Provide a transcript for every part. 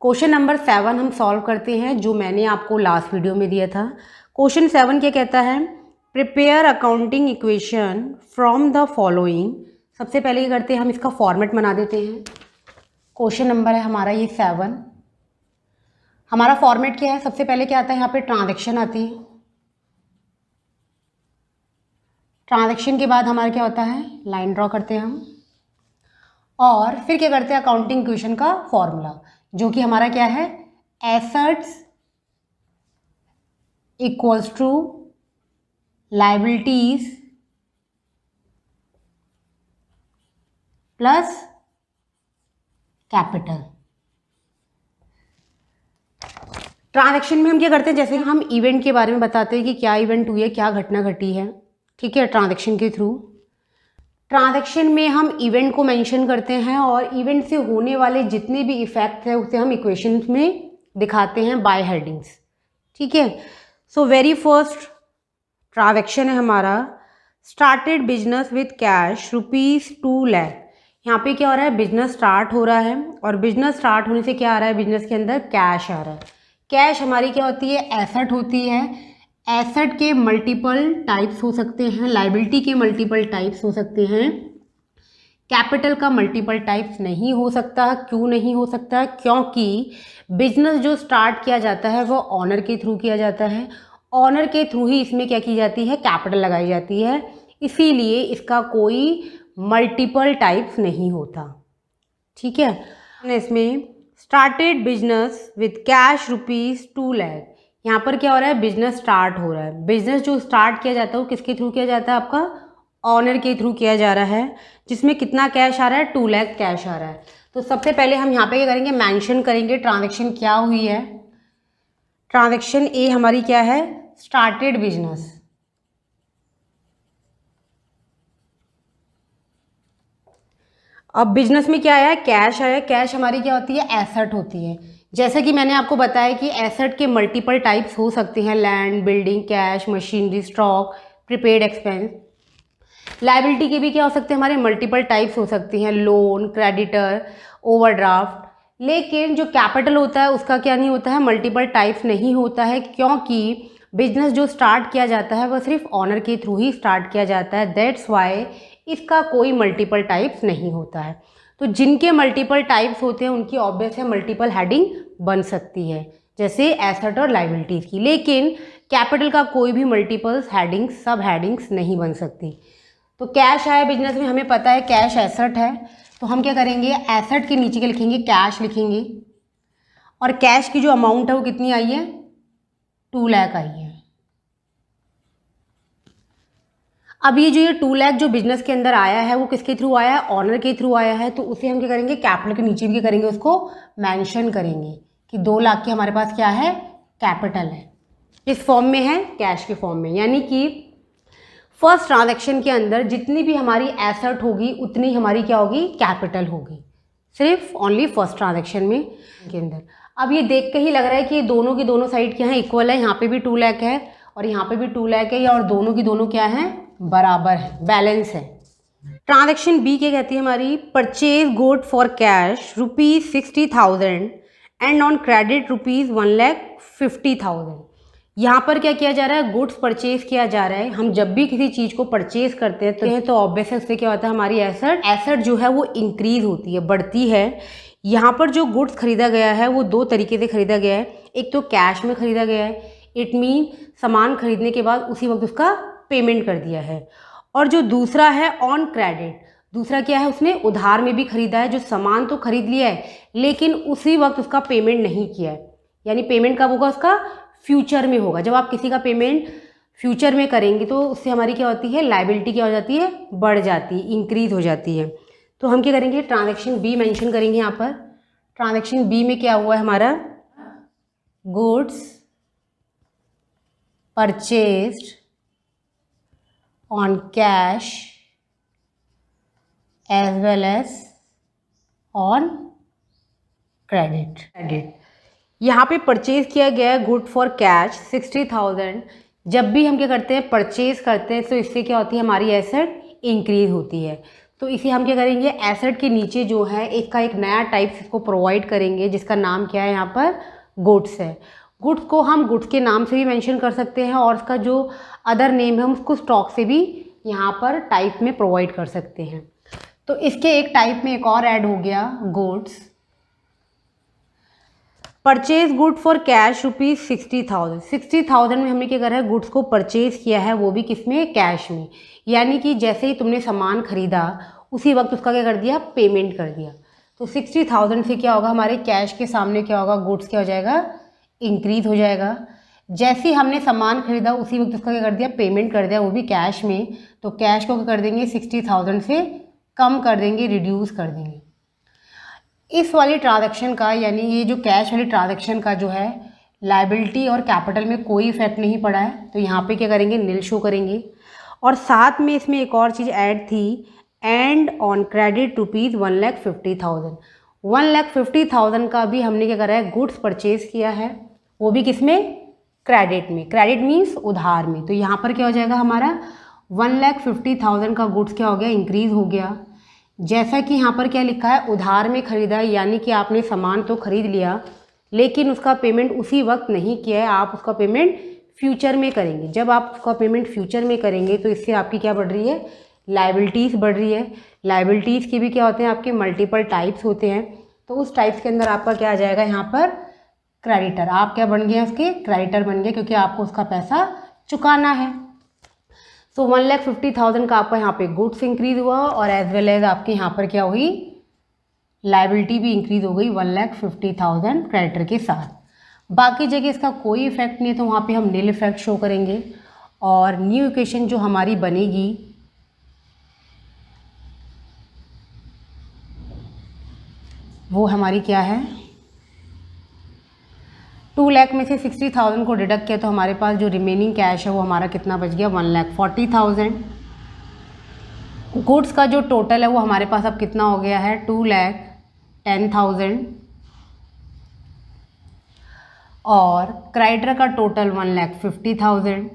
Question number 7 हम solve करते हैं, जो मैंने आपको लास्ट वीडियो में दिया था। क्वेश्चन 7 क्या कहता है? Prepare accounting equation from the following. सबसे पहले ये करते हैं, हम इसका फॉर्मेट बना देते हैं। क्वेश्चन नंबर है हमारा ये 7। हमारा फॉर्मेट क्या है? सबसे पहले क्या आता है? यहाँ पे ट्रांजैक्शन आती है। ट्रांजैक्शन के बाद हमारा क्या होता है? लाइन ड्रॉ करते हैं हम, और फिर क्या करते हैं? अकाउंटिंग इक्वेशन का फॉर्मूला, जो कि हमारा क्या है? Assets equals to liabilities plus capital. Transaction में हम क्या करते हैं? जैसे कि हम इवेंट के बारे में बताते हैं कि क्या इवेंट हुई है, क्या घटना घटी है, ठीक है, ट्रांजैक्शन के थ्रू। ट्रांजैक्शन में हम इवेंट को मेंशन करते हैं, और इवेंट से होने वाले जितने भी इफेक्ट हैं उसे हम इक्वेशन में दिखाते हैं बाय हेडिंग्स, ठीक है। सो वेरी फर्स्ट ट्रांजैक्शन है हमारा, started business with cash ₹2 lakh. यहाँ पे क्या हो रहा है? बिजनेस स्टार्ट हो रहा है, और बिजनेस स्टार्ट होने से क्या आ रहा है? बिजनेस के अंदर कैश आ रहा है। कैश हमारी क्या होती है? एसेट होती है। एसेट के मल्टीपल टाइप्स हो सकते हैं, लायबिलिटी के मल्टीपल टाइप्स हो सकते हैं, कैपिटल का मल्टीपल टाइप्स नहीं हो सकता। क्यों नहीं हो सकता? क्योंकि बिजनेस जो स्टार्ट किया जाता है वो ऑनर के थ्रू किया जाता है। ऑनर के थ्रू ही इसमें क्या की जाती है? कैपिटल लगाई जाती है। इसीलिए इसका कोई मल्टीपल टाइप्स नहीं होता, ठीक है। इसमें started business with cash ₹2 lakh. यहाँ पर क्या हो रहा है? बिजनेस स्टार्ट हो रहा है। बिजनेस जो स्टार्ट किया जाता है वो किसके थ्रू किया जाता है? आपका ऑनर के थ्रू किया जा रहा है, जिसमें कितना कैश आ रहा है? 2 लाख कैश आ रहा है। तो सबसे पहले हम यहाँ पे क्या करेंगे? मेंशन करेंगे ट्रांजैक्शन क्या हुई है। ट्रांजैक्शन ए हमारी क्या है? Started business. अब बिजनेस में क्या आया? कैश आया। कैश हमारी क्या होती है? एसेट होती है। जैसे कि मैंने आपको बताया कि एसेट के मल्टीपल टाइप्स हो सकते हैं, land, building, cash, machinery, stock, prepaid expense. Liability के भी क्या हो सकते हैं? हमारे मल्टीपल टाइप्स हो सकती हैं, लोन, क्रेडिटर, ओवरड्राफ्ट। लेकिन जो कैपिटल होता है उसका क्या नहीं होता है? मल्टीपल टाइप्स नहीं होता है, क्योंकि बिजनेस जो स्टार्ट किया जाता है वह सिर्फ ऑनर के थ्रू ही स्टार्ट किया जाता है। दैट्स वाई इसका कोई मल्टीपल टाइप्स नहीं होता है। तो जिनके मल्टीपल टाइप्स होते हैं उनकी ऑब्वियस है मल्टीपल हेडिंग बन सकती है, जैसे एसेट और लायबिलिटीज की। लेकिन कैपिटल का कोई भी मल्टीपल्स हेडिंग्स, सब हेडिंग्स नहीं बन सकती। तो कैश आया बिजनेस में, हमें पता है कैश एसेट है, तो हम क्या करेंगे? एसेट के नीचे क्या लिखेंगे? कैश लिखेंगे। और कैश की जो अमाउंट है वो कितनी आई है? 2 लाख आई है। अब ये जो 2 लाख जो बिजनेस के अंदर आया है वो किसके थ्रू आया है? ऑनर के थ्रू आया है। तो उसे हम क्या करेंगे? कैपिटल के नीचे भी क्या करेंगे? उसको मेंशन करेंगे कि 2 लाख की हमारे पास क्या है? कैपिटल है। इस फॉर्म में है, कैश के फॉर्म में। यानी कि फर्स्ट ट्रांजैक्शन के अंदर जितनी भी हमारी एसेट होगी उतनी हमारी क्या होगी? कैपिटल होगी, सिर्फ ओनली फर्स्ट ट्रांजैक्शन में के अंदर। अब ये देख के ही लग रहा है कि दोनों की दोनों साइड क्या है? इक्वल है। यहाँ पे भी 2 लाख है और यहाँ पे भी 2 लाख है, और दोनों की दोनों क्या है? बराबर है, बैलेंस है। ट्रांजैक्शन बी क्या कहती है हमारी? Purchase good for cash ₹60,000 and on credit ₹1,50,000। यहाँ पर क्या किया जा रहा है? गुड्स परचेज किया जा रहा है। हम जब भी किसी चीज़ को परचेज करते हैं तो ऑब्वियस है उससे क्या होता है? हमारी एसेट जो है वो इंक्रीज होती है, बढ़ती है। यहाँ पर जो गुड्स खरीदा गया है वो 2 तरीके से खरीदा गया है। एक तो कैश में खरीदा गया है, इट मीन सामान खरीदने के बाद उसी वक्त उसका पेमेंट कर दिया है। और जो दूसरा है ऑन क्रेडिट, दूसरा क्या है? उसने उधार में भी खरीदा है, जो सामान तो खरीद लिया है लेकिन उसी वक्त उसका पेमेंट नहीं किया है। यानी पेमेंट कब होगा उसका? फ्यूचर में होगा। जब आप किसी का पेमेंट फ्यूचर में करेंगे तो उससे हमारी क्या होती है? लायबिलिटी क्या हो जाती है? बढ़ जाती है, इंक्रीज हो जाती है। तो हम क्या करेंगे? ट्रांजैक्शन बी मेंशन करेंगे यहाँ पर। ट्रांजैक्शन बी में क्या हुआ है हमारा? Goods purchased on cash as well as on credit. यहाँ पे परचेज किया गया है गुड फॉर कैश 60,000। जब भी हम क्या करते हैं? परचेज करते हैं तो इससे क्या होती है? हमारी एसेट इंक्रीज होती है। तो इसे हम क्या करेंगे, एसेट के नीचे जो है इसका एक नया टाइप इसको प्रोवाइड करेंगे जिसका नाम क्या है यहाँ पर, गुड्स है। गुड्स को हम गुड्स के नाम से भी मेंशन कर सकते हैं और उसका जो अदर नेम है हम उसको स्टॉक से भी यहाँ पर टाइप में प्रोवाइड कर सकते हैं। तो इसके एक टाइप में एक और ऐड हो गया goods. Purchase good for cash rupees 60,000। 60,000 में हमने क्या करा है, गुड्स को परचेज किया है, वो भी किस में, कैश में। यानी कि जैसे ही तुमने सामान खरीदा उसी वक्त उसका क्या कर दिया, पेमेंट कर दिया। तो 60,000 से क्या होगा, हमारे कैश के सामने क्या होगा, गुड्स क्या हो जाएगा, इंक्रीज हो जाएगा। जैसे ही हमने सामान खरीदा उसी वक्त उसका क्या कर दिया, पेमेंट कर दिया, वो भी कैश में। तो कैश को क्या कर देंगे, 60,000 से कम कर देंगे, रिड्यूस कर देंगे। इस वाली ट्रांजैक्शन का, यानी ये जो कैश वाली ट्रांजैक्शन का जो है, लायबिलिटी और कैपिटल में कोई इफेक्ट नहीं पड़ा है, तो यहाँ पे क्या करेंगे, नील शो करेंगे। और साथ में इसमें एक और चीज़ ऐड थी, एंड ऑन क्रेडिट रुपीज़ 1,50,000। 1,50,000 का भी हमने क्या करा है, गुड्स परचेज किया है, वो भी किस में, क्रेडिट में। क्रेडिट मीन्स उधार में। तो यहाँ पर क्या हो जाएगा, हमारा 1,50,000 का गुड्स क्या हो गया, इंक्रीज हो गया। जैसा कि यहाँ पर क्या लिखा है, उधार में खरीदा है, यानी कि आपने सामान तो खरीद लिया लेकिन उसका पेमेंट उसी वक्त नहीं किया है, आप उसका पेमेंट फ्यूचर में करेंगे। जब आप उसका पेमेंट फ्यूचर में करेंगे तो इससे आपकी क्या बढ़ रही है, लायबिलिटीज़ बढ़ रही है। लायबिलिटीज़ के भी क्या होते हैं, आपके मल्टीपल टाइप्स होते हैं। तो उस टाइप्स के अंदर आपका क्या आ जाएगा, यहाँ पर क्रेडिटर। आप क्या बन गए, उसके क्रेडिटर बन गए, क्योंकि आपको उसका पैसा चुकाना है। सो 1,50,000 का आपका यहाँ पे गुड्स इंक्रीज हुआ और एज वेल एज आपके यहाँ पर क्या हुई, लायबिलिटी भी इंक्रीज हो गई 1,50,000 क्रेडिटर के साथ। बाकी जगह इसका कोई इफेक्ट नहीं है, तो वहाँ पे हम नील इफेक्ट शो करेंगे। और न्यू इक्वेशन जो हमारी बनेगी वो हमारी क्या है, 2 लाख में से 60,000 को डिडक्ट किया तो हमारे पास जो रिमेनिंग कैश है वो हमारा कितना बच गया, 1,40,000। गुड्स का जो टोटल है वो हमारे पास अब कितना हो गया है, 2,10,000। और क्रेडिटर का टोटल 1,50,000।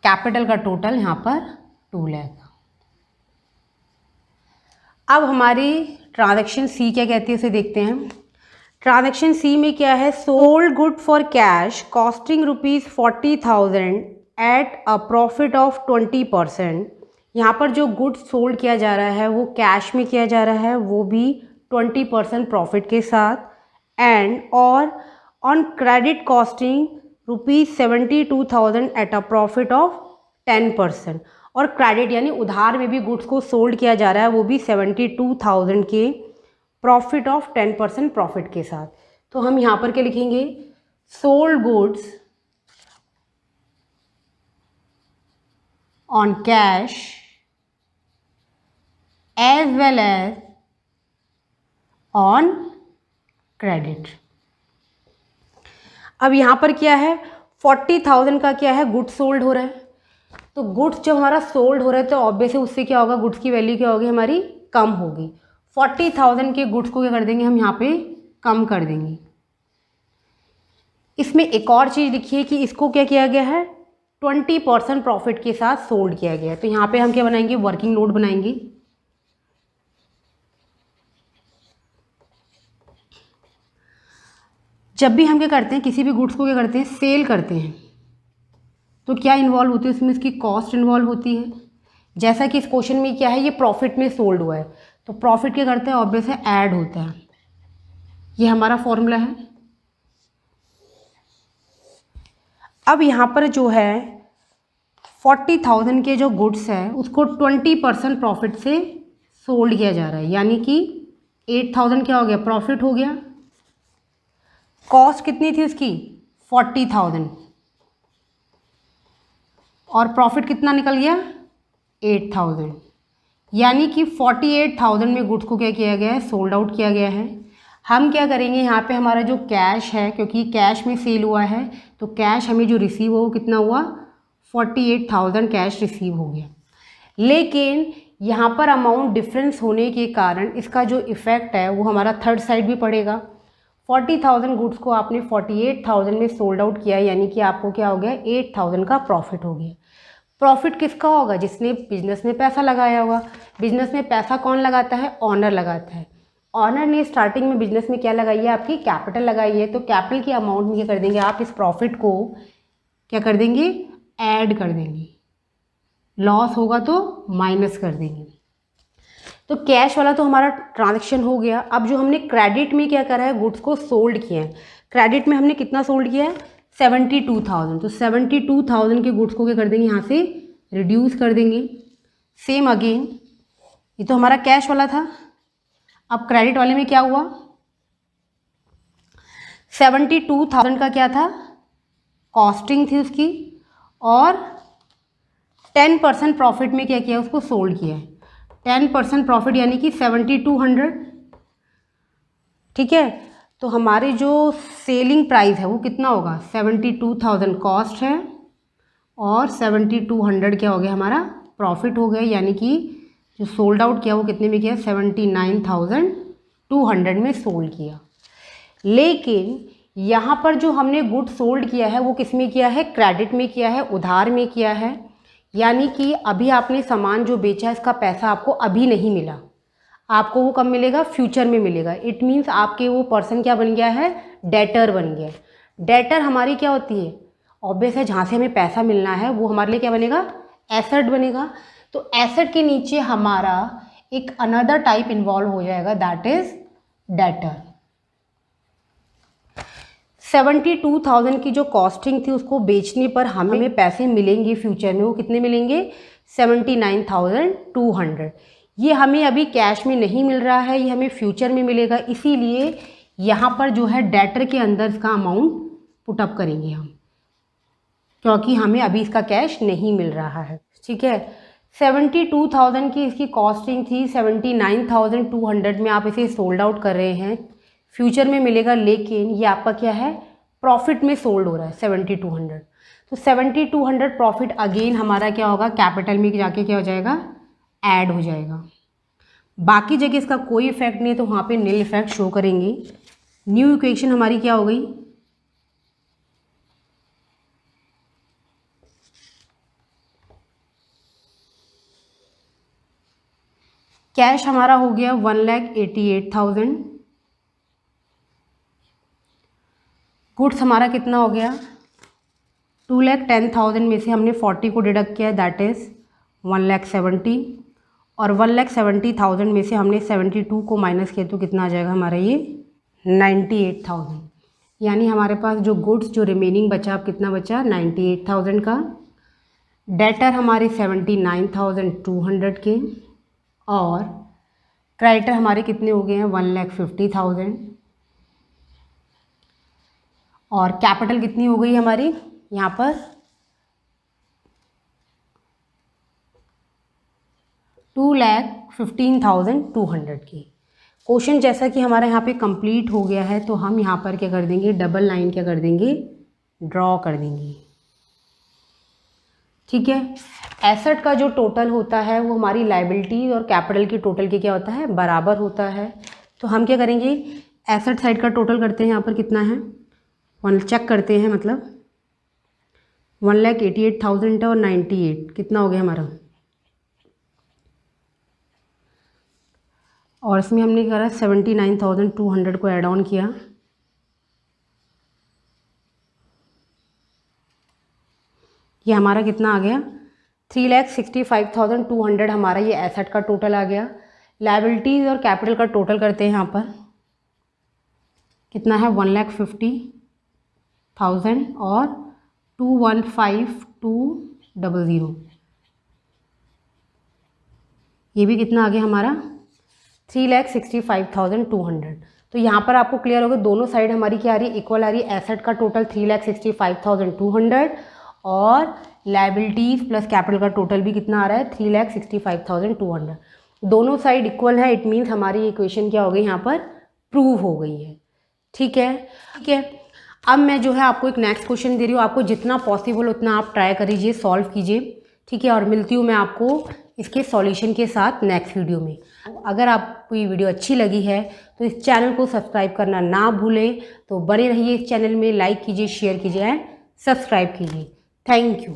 कैपिटल का टोटल यहाँ पर 2 लाख। अब हमारी ट्रांजैक्शन सी क्या कहती है उसे देखते हैं। ट्रांजैक्शन सी में क्या है, sold good for cash costing rupees 40,000 at a profit of 20%। यहाँ पर जो गुड सोल्ड किया जा रहा है वो कैश में किया जा रहा है, वो भी 20% प्रॉफिट के साथ। एंड और on credit costing rupees 72,000 at a profit of 10%। और क्रेडिट यानी उधार में भी गुड्स को सोल्ड किया जा रहा है, वो भी 72,000 के प्रॉफिट ऑफ 10% प्रॉफिट के साथ। तो हम यहाँ पर क्या लिखेंगे, sold goods on cash as well as on credit. अब यहाँ पर क्या है, 40,000 का क्या है, गुड्स सोल्ड हो रहा है। तो गुड्स जब हमारा सोल्ड हो रहा है तो ऑब्वियसली उससे क्या होगा, गुड्स की वैल्यू क्या होगी, हमारी कम होगी। 40,000 के गुड्स को क्या कर देंगे, हम यहाँ पे कम कर देंगे। इसमें एक और चीज़ लिखिए कि इसको क्या किया गया है, 20% प्रॉफिट के साथ सोल्ड किया गया है। तो यहाँ पे हम क्या बनाएंगे, वर्किंग नोट बनाएंगे। जब भी हम क्या करते हैं, किसी भी गुड्स को क्या करते हैं, सेल करते हैं, तो क्या इन्वॉल्व होती है उसमें, इसकी कॉस्ट इन्वॉल्व होती है। जैसा कि इस क्वेश्चन में क्या है, ये प्रॉफिट में सोल्ड हुआ है, तो प्रॉफिट क्या करते हैं, ऑब्वियस है ऐड होता है। ये हमारा फॉर्मूला है। अब यहाँ पर जो है 40,000 के जो गुड्स है उसको 20% प्रॉफिट से सोल्ड किया जा रहा है, यानी कि 8,000 क्या हो गया, प्रॉफिट हो गया। कॉस्ट कितनी थी उसकी, 40,000, और प्रॉफिट कितना निकल गया, 8,000। यानी कि 48,000 में गुड्स को क्या किया गया है, सोल्ड आउट किया गया है। हम क्या करेंगे, यहाँ पे हमारा जो कैश है, क्योंकि कैश में सेल हुआ है, तो कैश हमें जो रिसीव हो कितना हुआ, 48,000 कैश रिसीव हो गया। लेकिन यहाँ पर अमाउंट डिफरेंस होने के कारण इसका जो इफ़ेक्ट है वो हमारा थर्ड साइड भी पड़ेगा। 40,000 गुड्स को आपने 48,000 में सोल्ड आउट किया, यानी कि आपको क्या हो गया, 8,000 का प्रॉफिट हो गया। प्रॉफिट किसका होगा? जिसने बिजनेस में पैसा लगाया होगा। बिजनेस में पैसा कौन लगाता है? ऑनर लगाता है। ऑनर ने स्टार्टिंग में बिजनेस में क्या लगाई है? आपकी कैपिटल लगाई है। तो कैपिटल की अमाउंट में क्या कर देंगे आप? इस प्रॉफिट को क्या कर देंगे? ऐड कर देंगे। लॉस होगा तो माइनस कर देंगे। तो कैश वाला तो हमारा ट्रांजैक्शन हो गया। अब जो हमने क्रेडिट में क्या करा है? गुड्स को सोल्ड किया है। क्रेडिट में हमने कितना सोल्ड किया है? 72,000। तो 72,000 के गुड्स को क्या कर देंगे? यहाँ से रिड्यूस कर देंगे। सेम अगेन, ये तो हमारा कैश वाला था। अब क्रेडिट वाले में क्या हुआ? 72,000 का क्या था? कॉस्टिंग थी उसकी, और 10% प्रॉफिट में क्या किया? उसको सोल्ड किया है। 10% प्रॉफिट यानी कि 7200। ठीक है, तो हमारी जो सेलिंग प्राइस है वो कितना होगा? 72,000 कॉस्ट है और 7200 क्या हो गया? हमारा प्रॉफिट हो गया। यानी कि जो सोल्ड आउट किया वो कितने में किया? 79,200 में सोल्ड किया। लेकिन यहाँ पर जो हमने गुड सोल्ड किया है वो किस में किया है? क्रेडिट में किया है, उधार में किया है। यानी कि अभी आपने सामान जो बेचा है इसका पैसा आपको अभी नहीं मिला, आपको वो कब मिलेगा? फ्यूचर में मिलेगा। इट मीन्स आपके वो पर्सन क्या बन गया है? डेटर बन गया। डेटर हमारी क्या होती है? ऑब्वियस है, जहाँ से हमें पैसा मिलना है वो हमारे लिए क्या बनेगा? एसेट बनेगा। तो एसेट के नीचे हमारा एक अनदर टाइप इन्वॉल्व हो जाएगा, दैट इज डेटर। 72,000 की जो कॉस्टिंग थी उसको बेचने पर हमें पैसे मिलेंगे फ्यूचर में। वो कितने मिलेंगे? 79,200। ये हमें अभी कैश में नहीं मिल रहा है, ये हमें फ्यूचर में मिलेगा। इसीलिए यहाँ पर जो है डेटर के अंदर इसका अमाउंट पुटअप करेंगे हम, क्योंकि हमें अभी इसका कैश नहीं मिल रहा है। ठीक है, 72,000 की इसकी कॉस्टिंग थी, 79,200 में आप इसे सोल्ड आउट कर रहे हैं, फ्यूचर में मिलेगा। लेकिन ये आपका क्या है? प्रॉफिट में सोल्ड हो रहा है 7200। तो 7200 प्रॉफिट अगेन हमारा क्या होगा? कैपिटल में जाके क्या हो जाएगा? ऐड हो जाएगा। बाकी जगह इसका कोई इफेक्ट नहीं है, तो वहाँ पे नील इफेक्ट शो करेंगे। न्यू इक्वेशन हमारी क्या हो गई? कैश हमारा हो गया 1,88,000। गुड्स हमारा कितना हो गया? 2,10,000 में से हमने 40 को डिडक्ट किया, दैट इज़ 1,70,000। और 1,70,000 में से हमने 72 को माइनस किया तो कितना आ जाएगा हमारा? ये 98,000। यानी हमारे पास जो गुड्स जो रिमेनिंग बचा, अब कितना बचा? 98,000 का। डेटर हमारे 79,200 के, और क्रेडिटर हमारे कितने हो गए हैं? 1,50,000। और कैपिटल कितनी हो गई हमारी यहाँ पर? 2,15,200 की। क्वेश्चन जैसा कि हमारा यहाँ पे कंप्लीट हो गया है, तो हम यहाँ पर क्या कर देंगे? डबल लाइन क्या कर देंगे? ड्रॉ कर देंगे। ठीक है, एसेट का जो टोटल होता है वो हमारी लायबिलिटी और कैपिटल की टोटल के क्या होता है? बराबर होता है। तो हम क्या करेंगे? एसेट साइड का टोटल करते हैं। यहाँ पर कितना है? चेक करते हैं, मतलब 1,88,000 और 98 कितना हो गया हमारा? और इसमें हमने क्या करा? 79,200 को ऐड ऑन किया। ये हमारा कितना आ गया? 3,65,200 हमारा ये एसेट का टोटल आ गया। लायबिलिटीज़ और कैपिटल का टोटल करते हैं। यहाँ पर कितना है? 1,50,000 और 215,200। ये भी कितना आ गया हमारा? 3,65,200। तो यहाँ पर आपको क्लियर होगा, दोनों साइड हमारी क्या आ रही है? इक्वल आ रही है। एसेट का टोटल 3,65,200 और लायबिलिटीज़ प्लस कैपिटल का टोटल भी कितना आ रहा है? 3,65,200। दोनों साइड इक्वल है। इट मीन्स हमारी इक्वेशन क्या हो गई? यहाँ पर प्रूव हो गई है। ठीक है, ठीक है। अब मैं जो है आपको एक नेक्स्ट क्वेश्चन दे रही हूँ। आपको जितना पॉसिबल उतना आप ट्राई करिए, सॉल्व कीजिए। ठीक है, और मिलती हूँ मैं आपको इसके सॉल्यूशन के साथ नेक्स्ट वीडियो में। अगर आपको ये वीडियो अच्छी लगी है तो इस चैनल को सब्सक्राइब करना ना भूलें। तो बने रहिए इस चैनल में, लाइक कीजिए, शेयर कीजिए एंड सब्सक्राइब कीजिए। Thank you.